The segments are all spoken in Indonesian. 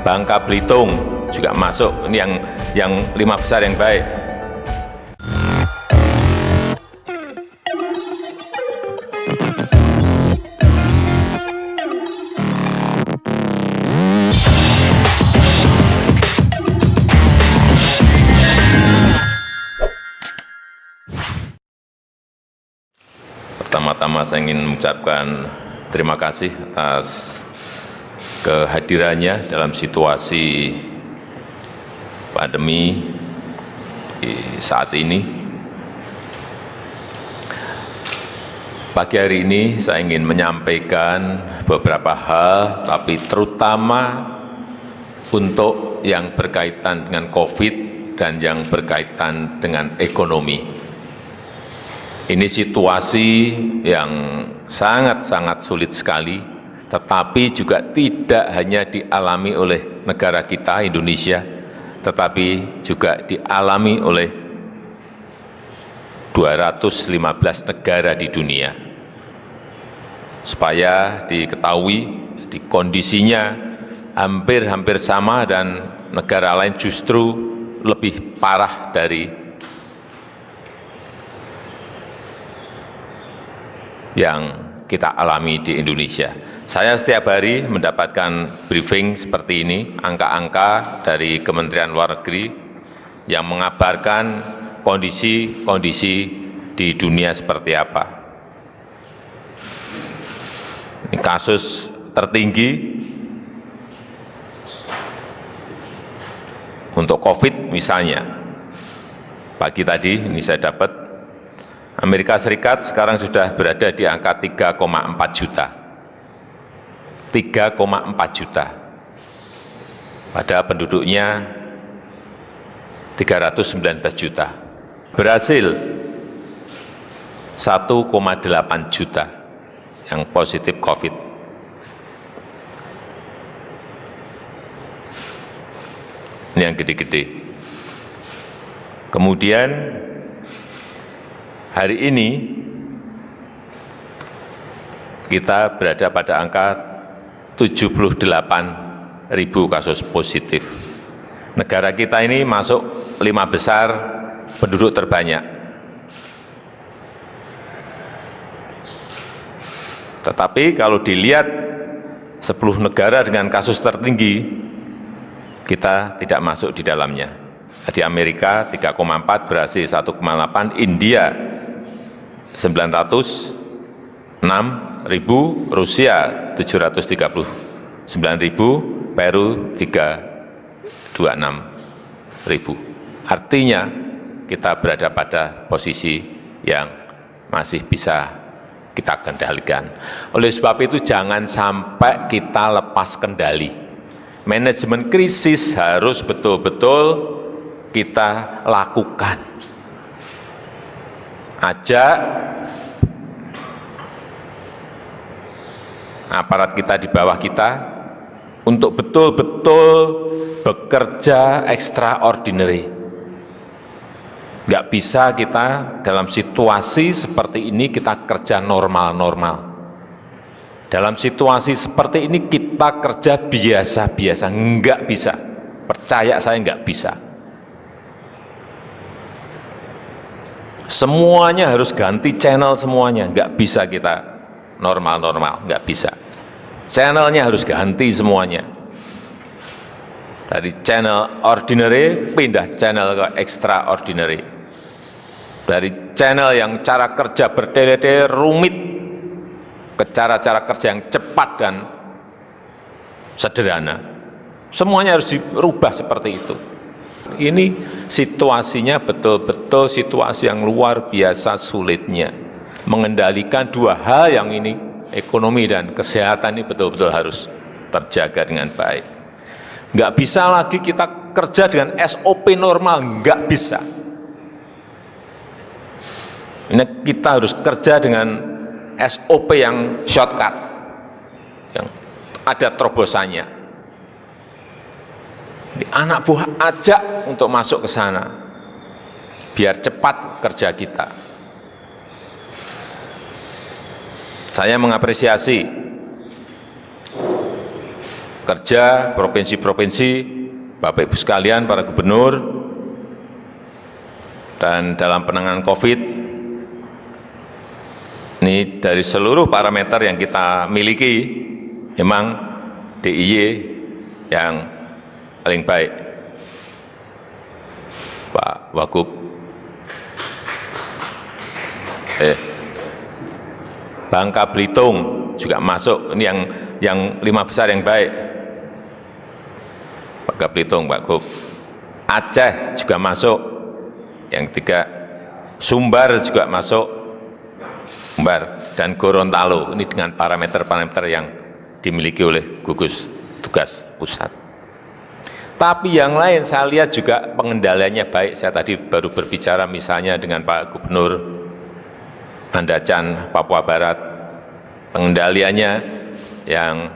Bangka Belitung juga masuk. Ini yang 5 besar yang baik. Pertama-tama saya ingin mengucapkan terima kasih atas kehadirannya dalam situasi pandemi saat ini. Pagi hari ini saya ingin menyampaikan beberapa hal, tapi terutama untuk yang berkaitan dengan COVID dan yang berkaitan dengan ekonomi. Ini situasi yang sangat-sangat sulit sekali, tetapi juga tidak hanya dialami oleh negara kita, Indonesia, tetapi juga dialami oleh 215 negara di dunia. Supaya diketahui, di kondisinya hampir-hampir sama dan negara lain justru lebih parah dari yang kita alami di Indonesia. Saya setiap hari mendapatkan briefing seperti ini, angka-angka dari Kementerian Luar Negeri yang mengabarkan kondisi-kondisi di dunia seperti apa. Ini kasus tertinggi untuk COVID misalnya. Pagi tadi ini saya dapat Amerika Serikat sekarang sudah berada di angka 3,4 juta. 3,4 juta. Pada penduduknya 319 juta. Brasil 1,8 juta yang positif COVID. Ini yang gede-gede. Kemudian hari ini kita berada pada angka 78.000 kasus positif. Negara kita ini masuk 5 besar penduduk terbanyak. Tetapi kalau dilihat 10 negara dengan kasus tertinggi, kita tidak masuk di dalamnya. Di Amerika 3,4, Brasil 1,8, India 906.000, Rusia 739.000, Peru 326.000. Artinya kita berada pada posisi yang masih bisa kita kendalikan. Oleh sebab itu jangan sampai kita lepas kendali. Manajemen krisis harus betul-betul kita lakukan. Ajak aparat kita di bawah kita untuk betul-betul bekerja extraordinary. Nggak bisa kita dalam situasi seperti ini kita kerja normal-normal. Dalam situasi seperti ini kita kerja biasa-biasa, nggak bisa. Percaya saya nggak bisa. Semuanya harus ganti channel semuanya, nggak bisa kita normal-normal, nggak bisa. Channelnya harus ganti semuanya. Dari channel ordinary pindah channel ke extraordinary. Dari channel yang cara kerja bertele-tele rumit ke cara-cara kerja yang cepat dan sederhana. Semuanya harus dirubah seperti itu. Ini situasinya betul-betul situasi yang luar biasa sulitnya. Mengendalikan dua hal yang ini, ekonomi dan kesehatan ini betul-betul harus terjaga dengan baik. Nggak bisa lagi kita kerja dengan SOP normal, nggak bisa. Ini kita harus kerja dengan SOP yang shortcut, yang ada terobosannya. Anak buah ajak untuk masuk ke sana, biar cepat kerja kita. Saya mengapresiasi kerja provinsi-provinsi, Bapak Ibu sekalian, para gubernur, dan dalam penanganan COVID, ini dari seluruh parameter yang kita miliki, memang DIY yang paling baik. Pak Wagub, Bangka Belitung juga masuk, ini yang 5 besar yang baik. Bangka Belitung, Pak Gub. Aceh juga masuk, yang 3. Sumbar juga masuk, Sumbar, dan Gorontalo, ini dengan parameter-parameter yang dimiliki oleh gugus tugas pusat. Tapi yang lain saya lihat juga pengendaliannya baik. Saya tadi baru berbicara misalnya dengan Pak Gubernur Mandacan, Papua Barat, pengendaliannya yang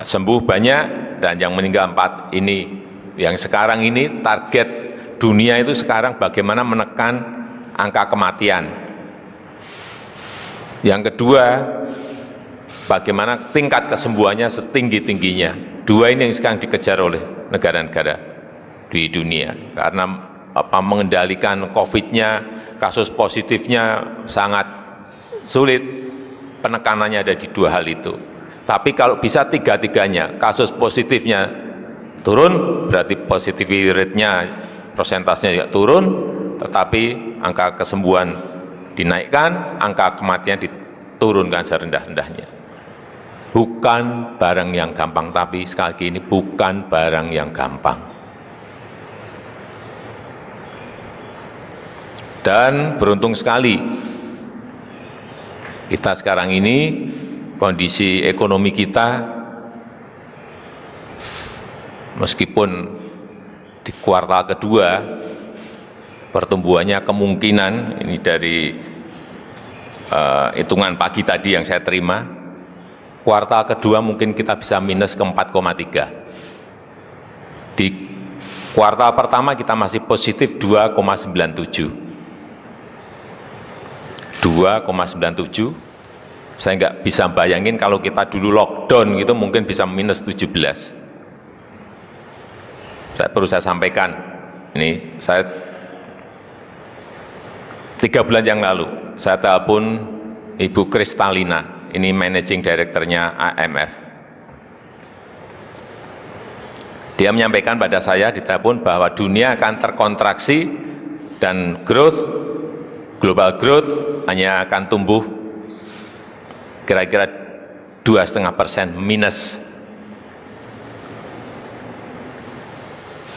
sembuh banyak dan yang meninggal 4 ini. Yang sekarang ini target dunia itu sekarang bagaimana menekan angka kematian. Yang kedua, bagaimana tingkat kesembuhannya setinggi-tingginya. 2 ini yang sekarang dikejar oleh negara-negara di dunia. Karena mengendalikan COVID-nya, kasus positifnya sangat sulit, penekanannya ada di 2 hal itu. Tapi kalau bisa 3-tiganya, kasus positifnya turun, berarti positivity rate-nya, persentasenya juga turun, tetapi angka kesembuhan dinaikkan, angka kematian diturunkan serendah-rendahnya. Bukan barang yang gampang, tapi sekali lagi ini bukan barang yang gampang. Dan beruntung sekali, kita sekarang ini, kondisi ekonomi kita, meskipun di kuartal kedua, pertumbuhannya kemungkinan, ini dari hitungan pagi tadi yang saya terima, kuartal kedua mungkin kita bisa minus ke 4,3. Di kuartal pertama kita masih positif 2,97. 2,97. Saya nggak bisa bayangin kalau kita dulu lockdown gitu mungkin bisa minus 17. Perlu saya sampaikan, ini saya 3 bulan yang lalu, saya telepon Ibu Kristalina, ini managing director-nya IMF. Dia menyampaikan pada saya di telepon bahwa dunia akan terkontraksi dan global growth hanya akan tumbuh kira-kira 2,5% minus.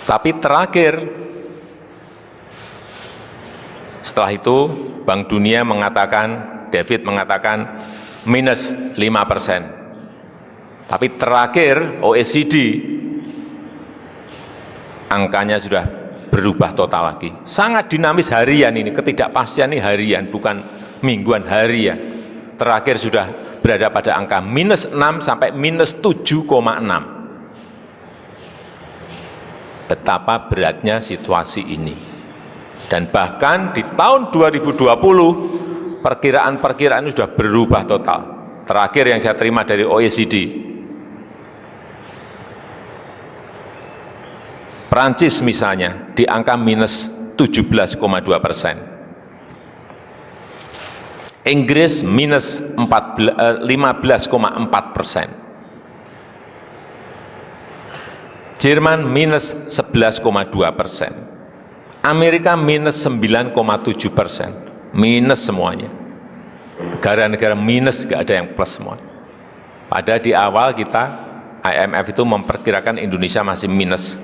Tapi terakhir, setelah itu Bank Dunia mengatakan, David mengatakan minus 5%. Tapi terakhir OECD angkanya sudah berubah total lagi. Sangat dinamis harian ini, ketidakpastian ini harian, bukan mingguan, harian. Terakhir sudah berada pada angka minus 6 sampai minus 7,6. Betapa beratnya situasi ini. Dan bahkan di tahun 2020, perkiraan-perkiraan sudah berubah total. Terakhir yang saya terima dari OECD, Prancis misalnya di angka minus 17,2%. Inggris minus 15,4%. Jerman minus 11,2%. Amerika minus 9,7%. Minus semuanya. Negara-negara minus, nggak ada yang plus semua. Padahal di awal kita, IMF itu memperkirakan Indonesia masih minus,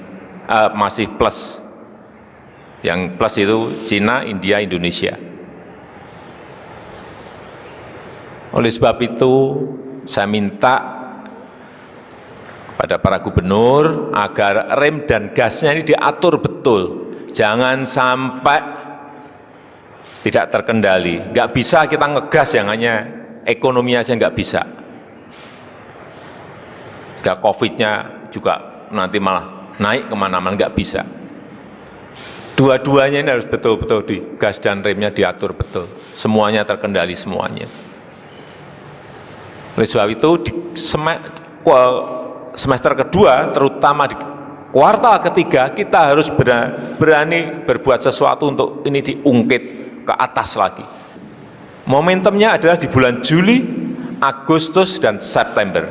masih plus. Yang plus itu Cina, India, Indonesia. Oleh sebab itu, saya minta kepada para gubernur agar rem dan gasnya ini diatur betul. Jangan sampai tidak terkendali. Nggak bisa kita ngegas yang hanya ekonomi aja, nggak bisa. Nggak COVID-nya juga nanti malah naik kemana-mana, nggak bisa. Dua-duanya ini harus betul-betul di gas dan remnya diatur betul. Semuanya terkendali semuanya. Oleh sebab itu, semester kedua, terutama di kuartal ketiga, kita harus berani berbuat sesuatu untuk ini diungkit ke atas lagi. Momentumnya adalah di bulan Juli, Agustus, dan September.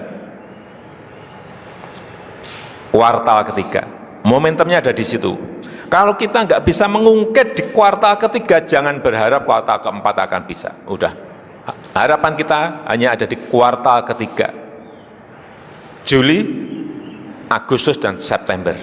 Kuartal ketiga, momentumnya ada di situ. Kalau kita nggak bisa mengungkit di kuartal ketiga, jangan berharap kuartal keempat akan bisa. Udah, harapan kita hanya ada di kuartal ketiga. Juli, Agustus, dan September.